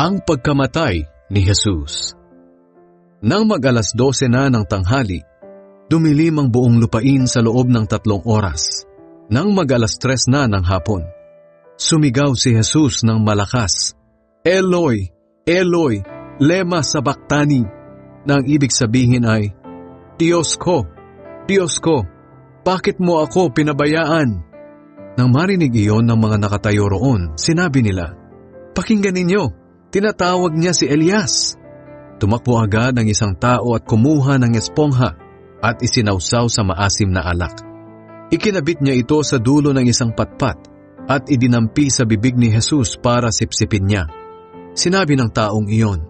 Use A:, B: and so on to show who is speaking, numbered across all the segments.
A: Ang pagkamatay ni Jesus. Nang mag-alas 12 na ng tanghali, dumilim ang buong lupain sa loob ng 3 oras. Nang mag-alas 3 na ng hapon, sumigaw si Jesus ng malakas, "Eloi, Eloi, lema sabachthani," na ang ibig sabihin ay, Diyos ko, bakit mo ako pinabayaan?" Nang marinig iyon ng mga nakatayo roon, sinabi nila, "Pakinggan ninyo, tinatawag niya si Elias." Tumakbo agad ang isang tao at kumuha ng espongha at isinawsaw sa maasim na alak. Ikinabit niya ito sa dulo ng isang patpat at idinampi sa bibig ni Jesus para sipsipin niya. Sinabi ng taong iyon,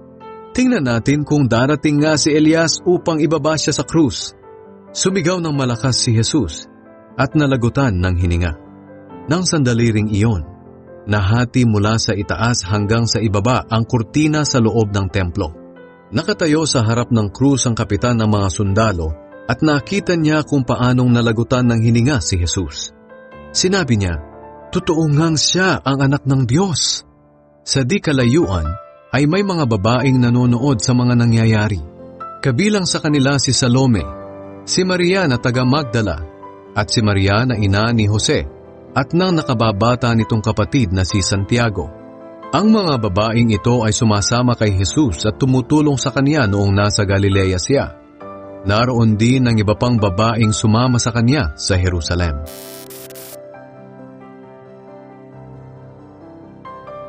A: "Tingnan natin kung darating nga si Elias upang ibaba siya sa krus." Sumigaw ng malakas si Jesus at nalagutan ng hininga. Nang sandali ring iyon, nahati mula sa itaas hanggang sa ibaba ang kurtina sa loob ng templo. Nakatayo sa harap ng krus ang kapitan ng mga sundalo at nakita niya kung paanong nalagutan ng hininga si Jesus. Sinabi niya, "Totoo ngang siya ang anak ng Diyos." Sa di kalayuan ay may mga babaeng nanonood sa mga nangyayari. Kabilang sa kanila si Salome, si Maria na taga Magdala, at si Maria na ina ni Jose, at nang nakababata nitong kapatid na si Santiago. Ang mga babaeng ito ay sumasama kay Jesus at tumutulong sa kanya noong nasa Galilea siya. Naroon din ang iba pang babaeng sumama sa kanya sa Jerusalem.